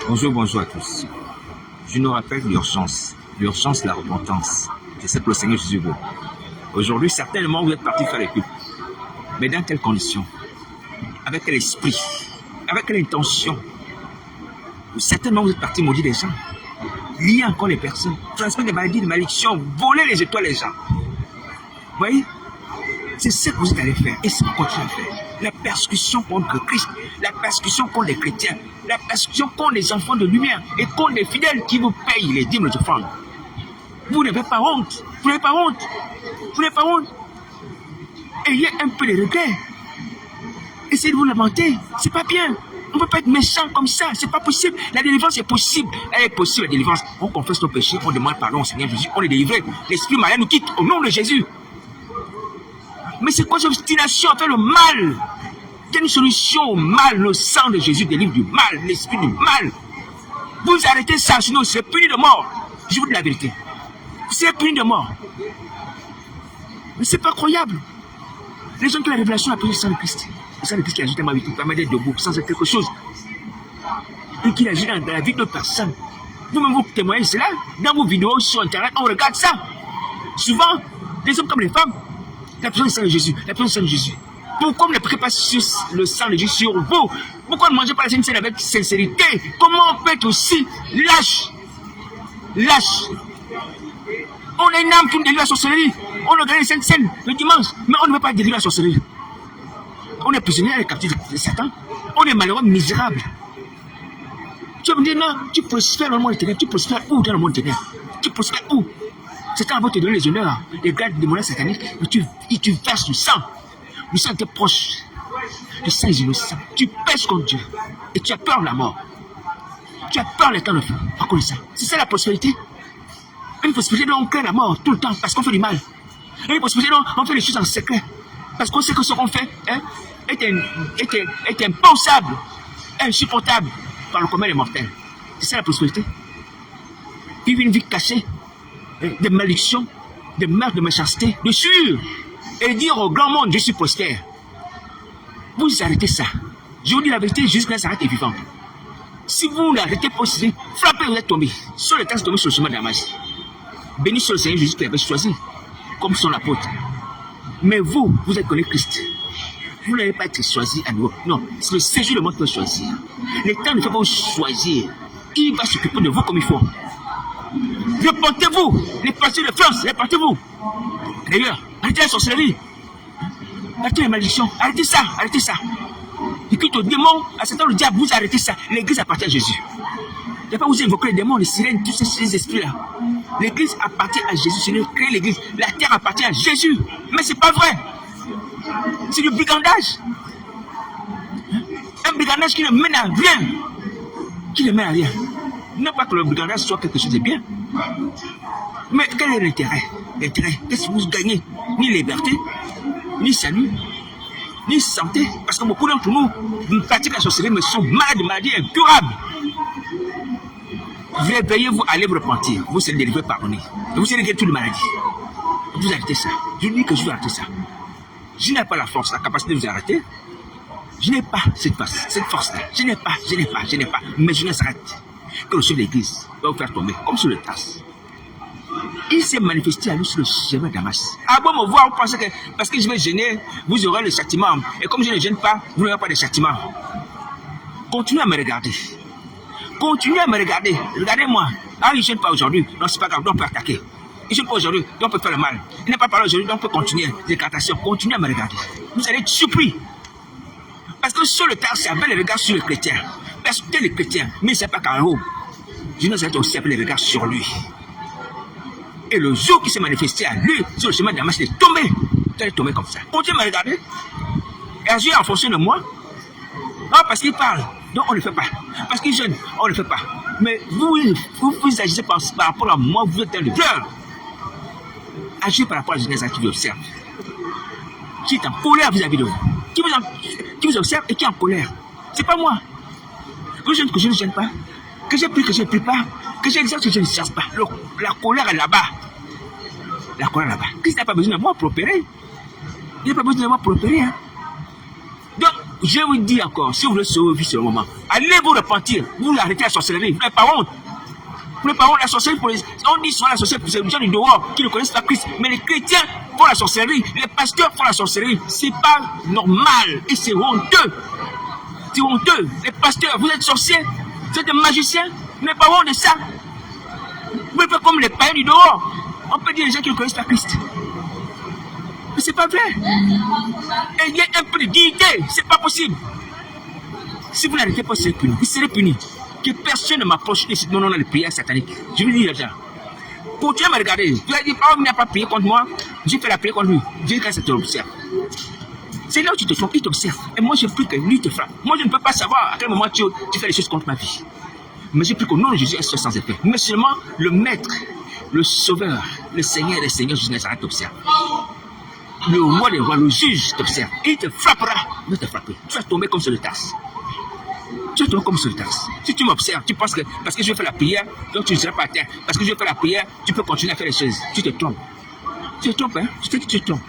Bonjour, bonjour à tous. Je nous rappelle l'urgence, la repentance. C'est ce que le Seigneur Jésus veut. Aujourd'hui, certainement, vous êtes partis faire les cultes. Mais dans quelles conditions? Avec quel esprit? Avec quelle intention? Certainement, vous êtes partis maudire les gens, lier encore les personnes, transmettre des maladies, des malédictions, voler les étoiles des gens. Vous voyez? C'est ce que vous êtes allés faire et ce que vous continuez à faire. La persécution contre Christ, la persécution contre les chrétiens, la persécution contre les enfants de lumière et contre les fidèles qui vous payent les dîmes de offrandes. Vous n'avez pas honte. Vous n'avez pas honte. Vous n'avez pas honte. Ayez un peu de regret. Essayez de vous lamenter. C'est pas bien. On ne peut pas être méchant comme ça. C'est pas possible. La délivrance est possible. Elle est possible, la délivrance. On confesse nos péchés, on demande pardon au Seigneur Jésus, on est délivré. L'esprit malin nous quitte au nom de Jésus. Mais c'est quoi cette obstination à faire le mal? Il y a une solution au mal. Le sang de Jésus délivre du mal, l'esprit du mal. Vous arrêtez ça, sinon vous serez puni de mort. Je vous dis la vérité. Vous serez puni de mort. Mais c'est pas croyable. Les gens qui ont la révélation appellent le sang de Christ. Le sang de Christ qui agit dans ma vie, qui permet d'être debout, sans être quelque chose. Et qui agit dans la vie de personne. Vous-même vous témoignez cela. Dans vos vidéos sur Internet, on regarde ça. Souvent, les hommes comme les femmes, la personne du sang de Jésus, la personne du sang de Jésus. Pourquoi vous ne priez pas sur le sang de Jésus sur vous? Pourquoi ne mangez pas la Sainte Seine avec sincérité? Comment on peut être aussi lâche? Lâche. On est une âme qui nous délivre la sorcellerie. On regarde la Sainte Seine le dimanche, mais on ne veut pas délivrer la sorcellerie. On est prisonnier à la captivité de Satan. On est malheureux, misérable. Tu vas me dire, non, tu prospères dans le monde éternel. Tu prospères où dans le monde éternel? Tu prospères où? Satan va te donner les honneurs, les grades des monnaie sataniques, mais tu verses du sang. Le sang était proche. Le sang est innocent. Tu pèches contre Dieu. Et tu as peur de la mort. Tu as peur des temps de feu. À cause de ça. C'est ça la prospérité. Une prospérité dont on craint la mort tout le temps parce qu'on fait du mal. Une prospérité dont on fait les choses en secret. Parce qu'on sait que ce qu'on fait est impensable, insupportable par le commun des mortels. C'est ça la prospérité. Vivre une vie cachée, de malédiction, de meurtre, de méchanceté, de sueur. Et dire au grand monde, je suis prospère. Vous arrêtez ça. Je vous dis la vérité, Jésus Nazareth est vivant. Si vous l'arrêtez pas, frappez, vous êtes tombé. Sur le temps, tombé sur le chemin de Damas. Béni soit le Seigneur Jésus qui avait choisi comme son apôtre. Mais vous êtes connu Christ. Vous n'allez pas être choisi à nouveau. Non, c'est le séjour de monde qui peut choisir. Le temps ne fait pas vous choisir. Il va s'occuper de vous comme il faut. Repentez-vous. Les partis de France, repentez-vous. D'ailleurs, arrêtez la sorcellerie. Arrêtez les malédictions. Arrêtez ça, arrêtez ça. Et quitte au démon, à Satan, le diable, vous arrêtez ça. L'église appartient à Jésus. Il n'y a pas vous invoquer les démons, les sirènes, tous ces esprits-là. L'église appartient à Jésus. C'est lui qui crée l'église. La terre appartient à Jésus. Mais c'est pas vrai. C'est du brigandage. Un brigandage qui ne mène à rien. Qui ne mène à rien. Non pas que le brigandage soit quelque chose de bien. Mais quel est l'intérêt? L'intérêt, qu'est-ce que vous gagnez? Ni liberté, ni salut, ni santé. Parce que beaucoup d'entre nous pratiquent la sorcellerie, mais sont malades de maladies incurables. Réveillez-vous, allez vous repentir. Vous serez délivré, pardonné. Vous serez guéri de toutes les maladies. Vous arrêtez ça. Je dis que je vais arrêter ça. Je n'ai pas la force, la capacité de vous arrêter. Je n'ai pas cette force-là. Je n'ai pas. Mais je ne s'arrête. Que le chef de l'église va vous faire tomber, comme sur le tasse. Il s'est manifesté à nous sur le chemin de Damas. Ah bon, me voir, vous pensez que parce que je vais gêner, vous aurez le châtiment. Et comme je ne gêne pas, vous n'aurez pas de châtiment. Continuez à me regarder. Continuez à me regarder. Regardez-moi. Ah, il ne gêne pas aujourd'hui. Non, c'est pas grave, donc on peut attaquer. Il ne gêne pas aujourd'hui, donc on peut faire le mal. Il n'est pas parlé aujourd'hui, donc on peut continuer. Décantation. Continuez à me regarder. Vous allez être surpris. Parce que sur le tas, c'est avec les regards sur les chrétiens. Parce que les chrétiens, mais ce n'est pas qu'en haut. Je nous ai aussi avec les regards sur lui. Et le jour qui s'est manifesté à lui, sur le chemin de Damas, il est tombé. Il est tombé comme ça. Continuez à me regarder. Et agir en fonction de moi. Non, parce qu'il parle. Donc on ne le fait pas. Parce qu'il jeûne, on ne le fait pas. Mais vous agissez par rapport à moi, vous êtes un leader. Agissez par rapport à la jeunesse qui vous observe. Qui est en colère vis-à-vis de vous. Qui vous observe et qui est en colère. C'est pas moi. Que je ne gêne pas. Que j'ai pris, que je ne prie pas. Que j'ai exerce, que je ne cherche pas. La colère est là-bas. La colère est là-bas. Christ n'a pas besoin de moi pour opérer. Il n'a pas besoin de moi pour opérer. Hein. Donc, Je vous dis encore, si vous voulez sauver ce moment, allez vous repentir, vous arrêtez la sorcellerie, vous n'avez pas honte. Vous n'avez pas honte, la sorcellerie, on dit souvent la sorcellerie pour les gens du dehors qui ne connaissent pas Christ, mais les chrétiens font la sorcellerie, les pasteurs font la sorcellerie, c'est pas normal et c'est honteux. C'est honteux. Les pasteurs, vous êtes sorciers, vous êtes des magiciens, vous n'avez pas honte de ça. Vous êtes pas comme les païens du dehors. On peut dire les gens qui ne connaissent pas Christ. Mais c'est pas vrai. Et il y a un peu de dignité, c'est pas possible. Si vous n'arrêtez pas, vous serez puni. Que personne ne m'approche ici. Non, les prières sataniques. Je vous dis déjà. Pour Dieu me regarder, vous avez dit, oh, il n'a pas prié contre moi. J'ai fait la prière contre lui. Dieu, quand ça t'observe. C'est là où tu te trompes, il t'observe. Et moi, j'ai pris que lui te frappe. Moi, je ne peux pas savoir à quel moment tu fais les choses contre ma vie. Mais j'ai pris qu'au nom de Jésus, elle soit sans effet. Mais seulement le Maître, le Sauveur, le Seigneur des Seigneurs, Jésus Nazareth t'observe. Le roi des rois, le juge t'observe. Il te frappera. Il va te frapper. Tu vas tomber comme sur le tasse. Tu vas tomber comme sur le tasse. Si tu m'observes, tu penses que parce que je vais faire la prière, donc tu ne seras pas à terre. Parce que je vais faire la prière, tu peux continuer à faire les choses. Tu te trompes. Tu te trompes, hein? Je te dis que tu te trompes.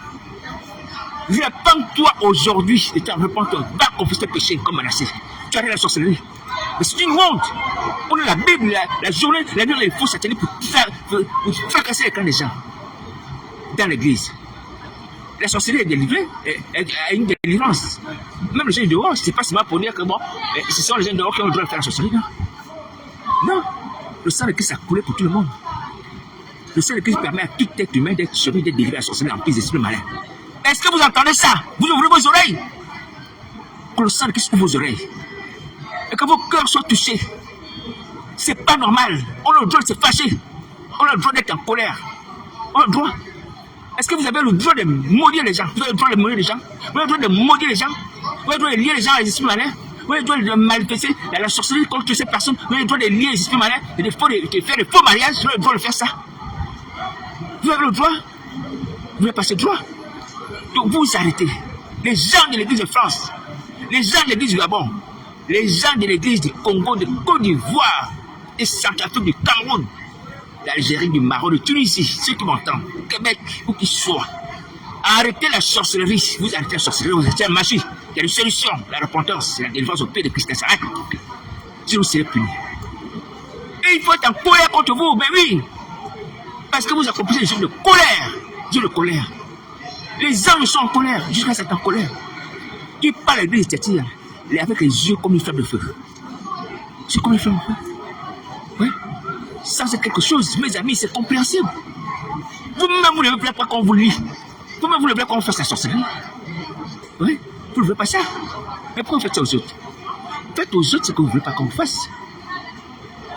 Répands-toi aujourd'hui et répands-toi. Va confesser tes péchés comme Manassé. Tu arrêtes la sorcellerie. Mais c'est une honte. On a la Bible, la journée, la nuit, il faut s'atteler pour fracasser les camps des gens dans l'église. La sorcellerie est délivrée, a une délivrance. Même les gens dehors, c'est pas seulement pour dire que bon, ce sont les gens dehors qui ont le droit de faire la sorcellerie. Non. Le sang de Christ a coulé pour tout le monde. Le sang de Christ permet à toute être humaine d'être sauvé, d'être délivré à la sorcellerie en prise d'esprit malin. Est-ce que vous entendez ça? Vous ouvrez vos oreilles. Que le sang de Christ ouvre vos oreilles. Et que vos cœurs soient touchés. C'est pas normal. On a le droit de se fâcher. On a le droit d'être en colère. On a le droit. Est-ce que vous avez le droit de maudire les gens? Vous avez le droit de maudire les gens? Vous avez le droit de maudire les gens? Vous avez le droit de lier les gens à les esprits malins? Vous avez le droit de manifester la sorcellerie contre ces personnes? Vous avez le droit de lier les esprits malins et de faire des faux mariages? Vous avez le droit de faire ça? Vous avez le droit? Vous n'avez pas ce droit? Donc vous vous arrêtez. Les gens de l'église de France, les gens de l'église du Gabon, les gens de l'église du Congo, de Côte d'Ivoire, de Centrafrique, du Cameroun, d'Algérie, du Maroc, de Tunisie, ceux qui m'entendent, du Québec, où qu'ils soient. Arrêtez la sorcellerie. Vous arrêtez la sorcellerie, vous arrêtez la magie. Il y a une solution, la repentance, la délivrance au pied de Christ. Arrête. Si vous serez punis. Et il faut être en colère contre vous, mais oui. Parce que vous accomplissez des jours de colère. Dieu de colère. Les anges sont en colère, jusqu'à cette en colère. Tu parles à l'église, tu es avec les yeux comme une flamme de feu. C'est comme une flamme de feu. Oui. Ça, c'est quelque chose, mes amis, c'est compréhensible. Vous-même, vous ne voulez pas qu'on vous lit. Vous-même, vous ne voulez pas qu'on fasse la sorcellerie. Oui, vous ne voulez pas ça. Mais pourquoi vous faites ça aux autres? Faites aux autres ce que vous ne voulez pas qu'on vous fasse.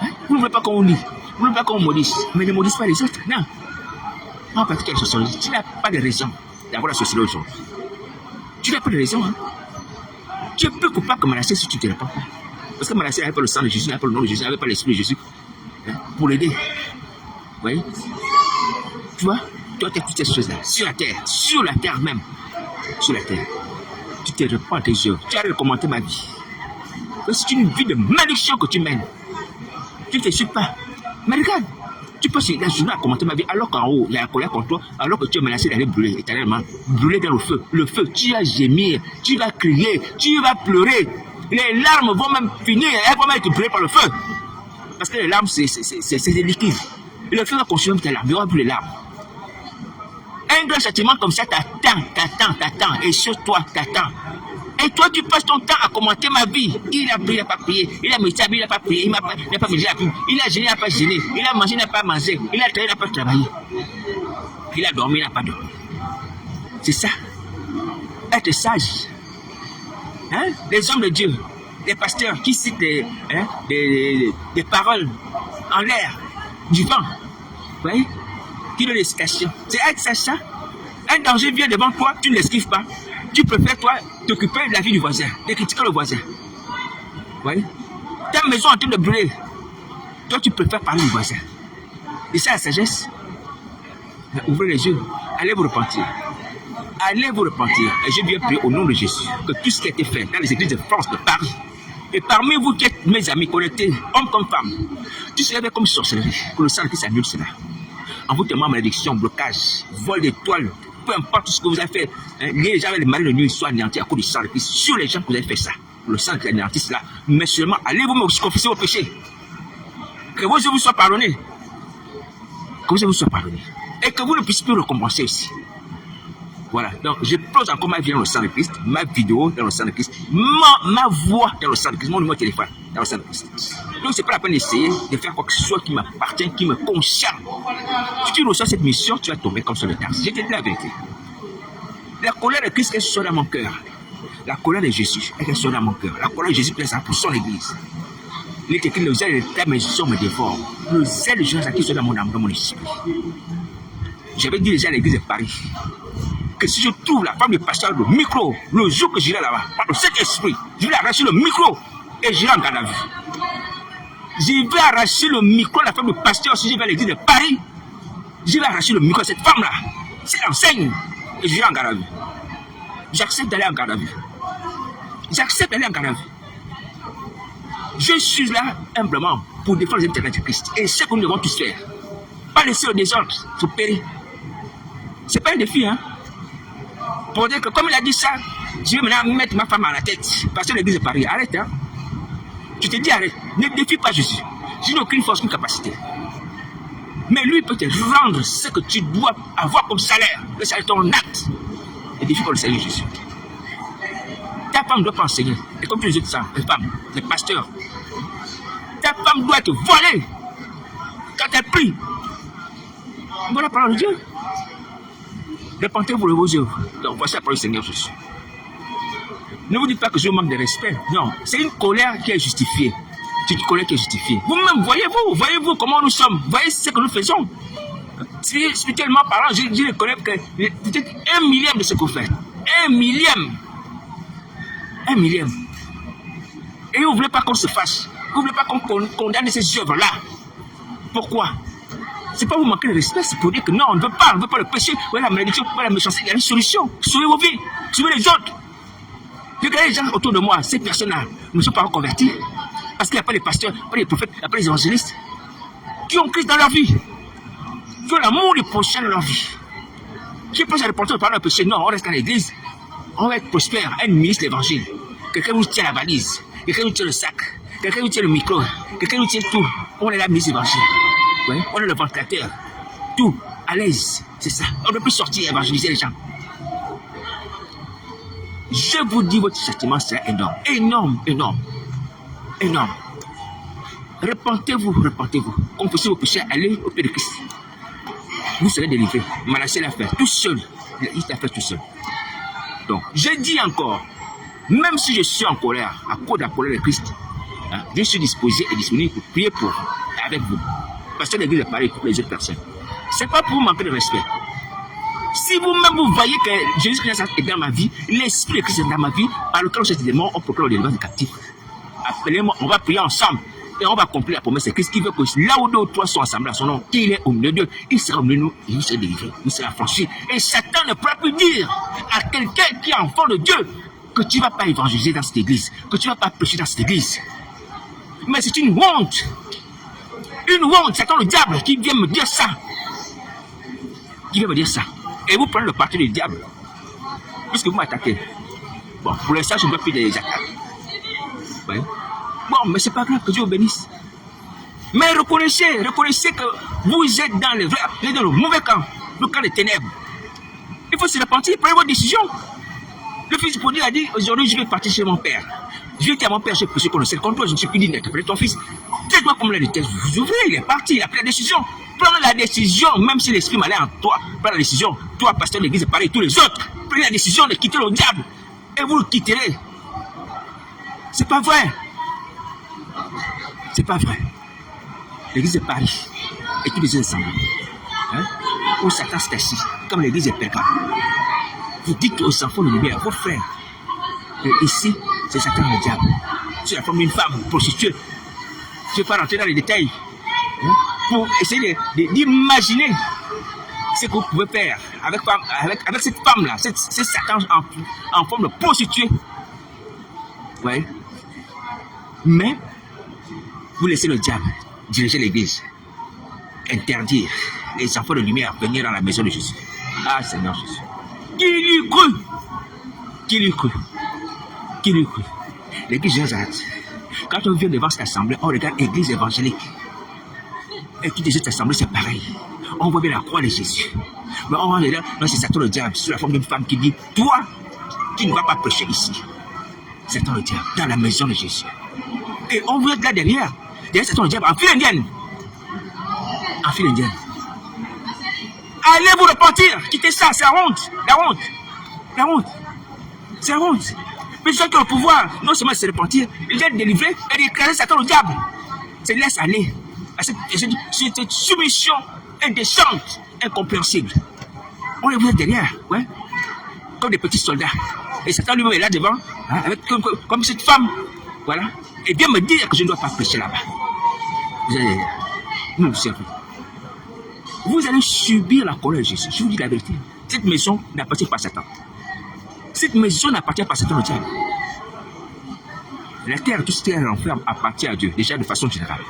Hein? Vous ne voulez pas qu'on vous lit. Vous ne voulez pas qu'on vous maudisse. Mais ne maudisse pas les autres. Non. En pratique la sorcellerie, tu n'as pas de raison d'avoir la sorcellerie aujourd'hui. Tu n'as pas de raison. Hein? Tu es plus coupable que Manassé si tu ne te répands pas. Parce que Manassé n'avait pas le sang de Jésus, n'avait pas le nom de Jésus, n'avait pas l'esprit de Jésus. Hein? Pour l'aider. Vous voyez? Tu vois? Toi, tu as toutes ces choses-là. Sur la terre même. Sur la terre. Tu te répands à tes yeux. Tu as commenté ma vie. C'est une vie de malédiction que tu mènes. Tu ne te suis pas. Mais regarde. Tu peux la journée à commenter ma vie alors qu'en haut, il y a la colère contre toi, alors que tu es menacé d'aller brûler éternellement. Brûler dans le feu. Le feu, tu vas gémir, tu vas crier, tu vas pleurer. Les larmes vont même finir, elles vont même être brûlées par le feu. Parce que les larmes, c'est des liquides. Et le feu va consumer tes larmes, il n'y aura plus les larmes. Un grand châtiment comme ça t'attend. Et sur toi, t'attend. Et toi, tu passes ton temps à commenter ma vie. Il a pris, il n'a pas prié. Il a médité, il n'a pas prié. Il n'a pas médité, il a gêné, il n'a pas gêné. Il a mangé, il n'a pas mangé. Il a travaillé, il n'a pas travaillé. Il a dormi, il n'a pas dormi. C'est ça. Être sage. Hein? Les hommes de Dieu, les pasteurs qui citent des paroles en l'air, du vent. Vous voyez? Qui donnent des citations. C'est être sage, ça. Un danger vient devant toi, tu ne l'esquives pas. Tu préfères, toi, t'occuper de la vie du voisin, de critiquer le voisin. Vous voyez? Ta maison est en train de brûler. Toi, tu préfères parler du voisin. Et ça, la sagesse. Ouvrez les yeux. Allez vous repentir. Allez vous repentir. Et je viens prier au nom de Jésus que tout ce qui a été fait dans les églises de France, de Paris, et parmi vous qui êtes mes amis connectés, hommes comme femmes, tu serais comme sorcellerie, que le sang qui s'annule cela. En vous témoignant malédiction, blocage, vol d'étoiles, peu importe ce que vous avez fait, hein, les gens avec les maris de nuit soient anéantis à cause du sang de Christ. Sur les gens que vous avez fait ça, le sang qui anéantit cela, mais seulement allez-vous me confesser vos péchés. Que vos yeux vous soient pardonnés. Que vos yeux vous soient pardonnés. Et que vous ne puissiez plus recommencer aussi. Voilà, donc je pose encore ma vie dans le sang de Christ, ma vidéo dans le sang de Christ, ma voix dans le sang de Christ, mon numéro de téléphone dans le sang de Christ. Donc c'est pas la peine d'essayer de faire quoi que ce soit qui m'appartient, qui me concerne. Si tu reçois cette mission, tu vas tomber comme sur le taxe. Je te dis la vérité. La colère de Christ, qu'elle soit dans mon cœur. La colère de Jésus, qu'elle soit dans mon cœur. La colère de Jésus, qu'elle soit pour son église. Il est écrit, le zèle de ta maison me dévore. Le zèle de Jésus qui soit dans mon âme, dans mon esprit. J'avais dit déjà à l'église de Paris que si je trouve la femme du pasteur, le micro, le jour que j'irai là-bas, par le Saint-Esprit, je vais arracher le micro et j'irai en garde à vue. Je vais arracher le micro de la femme du pasteur si je vais à l'église de Paris. Je vais arracher le micro de cette femme-là. C'est l'enseigne et j'irai en garde à vue. J'accepte d'aller en garde à vue. J'accepte d'aller en garde à vue. Je suis là humblement pour défendre les intérêts de Christ. Et c'est ce que nous devons tous faire. Pas laisser le désordre se périr. C'est pas un défi, hein. Pour dire que comme il a dit ça, je vais maintenant mettre ma femme à la tête. Parce que l'église de Paris, arrête, hein. Je te dis arrête. Ne défie pas Jésus. Je n'ai aucune force, aucune capacité. Mais lui peut te rendre ce que tu dois avoir comme salaire. Le salaire est ton acte. Et défie pour le Seigneur Jésus. Ta femme ne doit pas enseigner. Et comme tu les autres, ça, les femmes, les pasteurs. Ta femme doit te voler. Quand elle prie. Voilà la parole de Dieu. Répentez-vous de vos œuvres. Donc voici la parole du Seigneur Jésus. Ne vous dites pas que je manque de respect. Non, c'est une colère qui est justifiée. C'est une colère qui est justifiée. Vous-même, voyez-vous comment nous sommes. Voyez ce que nous faisons. Spirituellement parlant, je ne connais que peut-être 1 millième de ce que vous faites. 1 millième. 1 millième. Et vous ne voulez pas qu'on se fâche. Vous ne voulez pas qu'on condamne ces œuvres-là. Pourquoi? C'est pas vous manquer de respect, c'est pour dire que non, on ne veut pas le péché, voilà la malédiction, voilà la méchanceté, il y a une solution. Sauvez vos vies, sauvez les autres. Regardez les gens autour de moi, ces personnes-là ne sont pas reconvertis. Parce qu'il n'y a pas les pasteurs, pas les prophètes, il n'y a pas les évangélistes qui ont Christ dans leur vie, qui ont l'amour du prochain dans leur vie. Qui pensent à repentir par le péché, non, on reste dans l'église, on va être prospère, un ministre de l'évangile. Quelqu'un vous tient la valise, quelqu'un vous tient le sac, quelqu'un vous tient le micro, quelqu'un vous tient tout. On est là, ministre d'évangile. Ouais, on est le ventilateur, tout, à l'aise, c'est ça. On ne peut plus sortir et évangéliser les gens. Je vous dis, votre châtiment sera énorme, énorme, énorme, énorme. Repentez-vous, repentez-vous. Confessez vos péchés, allez au pied de Christ. Vous serez délivrés. Manassé l'a fait tout seul. Il l'a fait tout seul. Donc, je dis encore, même si je suis en colère, à cause de la colère de Christ, hein, je suis disposé et disponible pour prier pour vous, avec vous. Parce que l'église est pareille pour les autres personnes. Ce n'est pas pour vous manquer de respect. Si vous-même vous voyez que Jésus-Christ est dans ma vie, l'Esprit de Christ est dans ma vie, par lequel je des démons, on proclame le délivrance des captifs. Appelez-moi, on va prier ensemble et on va accomplir la promesse de Christ qui veut que là où deux ou trois sont assemblés à son nom, qu'il est au milieu d'eux, il sera au milieu de nous et il sera délivré, il sera affranchi. Et Satan ne pourra plus dire à quelqu'un qui est enfant de Dieu que tu ne vas pas évangéliser dans cette église, que tu ne vas pas prêcher dans cette église. Mais c'est une honte. Une honte, Satan le diable qui vient me dire ça. Qui vient me dire ça. Et vous prenez le parti du diable. Puisque vous m'attaquez. Bon, pour l'instant, je ne veux plus des attaques. Oui. Bon, mais c'est pas grave, que Dieu vous bénisse. Mais reconnaissez que vous êtes dans le mauvais camp, le camp des ténèbres. Il faut se repentir, prenez votre décision. Le fils du prodigue a dit, aujourd'hui, je vais partir chez mon père. Je vais dire à mon père, j'ai péché contre le ciel, contre toi, je ne suis plus digne d'être ton fils. Traite-moi comme la déteste. Vous ouvrez, il est parti, il a pris la décision. Prenez la décision, même si l'esprit malin en toi, prends la décision. Toi, pasteur de l'église, pareil, tous les autres. Prenez la décision de quitter le diable. Et vous le quitterez. C'est pas vrai. C'est pas vrai. L'église de Paris et tous les autres ensemble. Hein? Où Satan s'est assis, comme l'église de Perga. Vous dites aux enfants de lumière, vos frères, que ici, c'est Satan le diable. C'est la forme d'une femme prostituée. Je ne vais pas rentrer dans les détails. Hein? Pour essayer d'imaginer ce que vous pouvez faire avec cette femme-là, c'est Satan en forme de prostituée. Ouais. Mais, vous laissez le diable diriger l'église, interdire les enfants de lumière venir dans la maison de Jésus. Ah, Seigneur Jésus. Qui lui cru? Qui lui cru? Qui lui cru? L'église de Nazareth. Quand on vient devant cette assemblée, on regarde l'église évangélique. Et toutes les autres assemblées, c'est pareil. On voit bien la croix de Jésus. Mais on est là, c'est Satan le diable, sous la forme d'une femme qui dit, toi, tu ne vas pas prêcher ici. Satan le diable, dans la maison de Jésus. Et on veut être là derrière. Derrière Satan le diable, en file indienne. En file indienne. Allez vous repentir, quittez ça, c'est la honte. La honte. La honte. C'est la honte. Mais ceux qui ont le pouvoir, non seulement se repentir, ils être délivrés et d'écraser Satan le diable. Se laisse aller à cette soumission indécente, incompréhensible. On les voit derrière, ouais, comme des petits soldats. Et Satan lui-même est là devant, hein, avec, comme cette femme, voilà. Et bien me dire que je ne dois pas prêcher là-bas. Vous allez, vous allez subir la colère de Jésus. Je vous dis la vérité. Cette maison n'appartient pas à Satan. Cette maison n'appartient pas à Satan le diable. La terre, tout ce qui est renferme, appartient à Dieu, déjà de façon générale.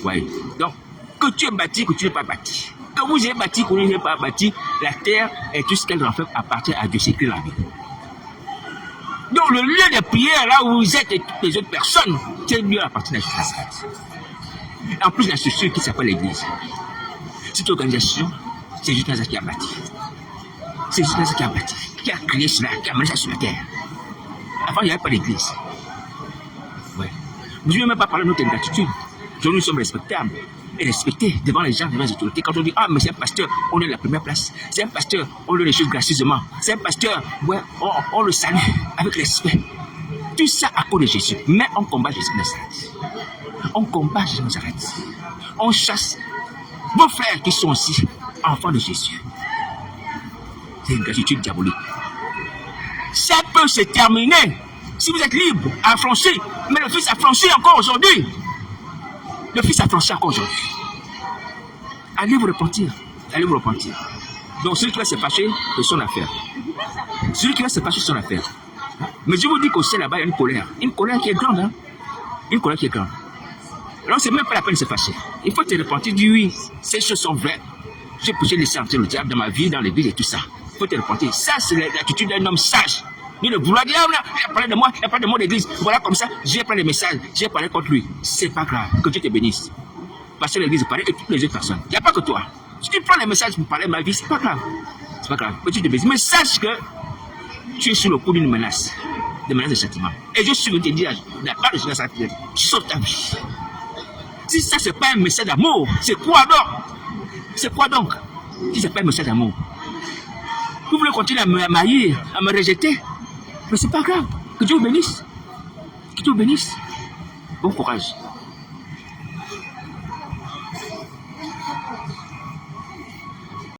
Oui. Donc, que tu es bâti, que tu n'es pas bâti. Que vous ayez bâti, que vous n'ayez pas bâti, la terre et tout ce qu'elle renferme appartient à Dieu, c'est écrit la Bible. Donc, le lieu de prière, là où vous êtes et toutes les autres personnes, c'est lieu appartient à Jésus. En plus, il y a ce structure qui s'appelle l'Église. Cette organisation, c'est juste Nazareth qui a bâti. C'est juste Nazareth qui a bâti, qui a créé cela, qui a amené ça sur la terre. Avant, il n'y avait pas d'église. Ouais. Vous ne pouvez même pas parler de notre ingratitude. Nous sommes respectables et respectés devant les gens, devant les autorités. Quand on dit, ah, mais c'est un pasteur, on est à la première place. C'est un pasteur, on donne les choses gracieusement. C'est un pasteur, ouais, on le salue avec respect. Tout ça à cause de Jésus. Mais on combat Jésus de Nazareth. On combat Jésus de Nazareth. On chasse vos frères qui sont aussi enfants de Jésus. C'est une gratitude diabolique. Ça peut se terminer si vous êtes libre, affranchi. Mais le Fils a franchi encore aujourd'hui. Le Fils a franchi encore aujourd'hui. Allez vous repentir. Allez vous repentir. Donc celui qui va se fâcher, c'est son affaire. Celui qui va se fâcher, c'est son affaire. Mais je vous dis qu'au ciel là-bas, il y a une colère. Une colère qui est grande. Hein? Une colère qui est grande. Alors c'est même pas la peine de se fâcher. Il faut te repentir, dire oui, ces choses sont vraies. J'ai laissé entrer le diable dans ma vie, dans l'église et tout ça. Il faut te repentir. Ça, c'est l'attitude d'un homme sage. Ni de vouloir dire, ah, il a parlé de moi, il a parlé de moi d'église. Voilà comme ça, j'ai pris les messages, j'ai parlé contre lui. C'est pas grave, que Dieu te bénisse. Parce que l'église paraît et toutes les autres personnes. Il n'y a pas que toi. Si tu prends les messages pour parler de ma vie, c'est pas grave. C'est pas grave, que Dieu te bénisse. Mais sache que tu es sous le coup d'une menace. Des menaces de châtiment. Et je suis venu te dire, la part de Jésus, sauve ta vie. Si ça, c'est pas un message d'amour, c'est quoi donc? C'est quoi donc? Si c'est pas un message d'amour. Vous voulez continuer à me haïr, à me rejeter? Mais c'est pas grave. Que Dieu vous bénisse. Que Dieu vous bénisse. Bon courage.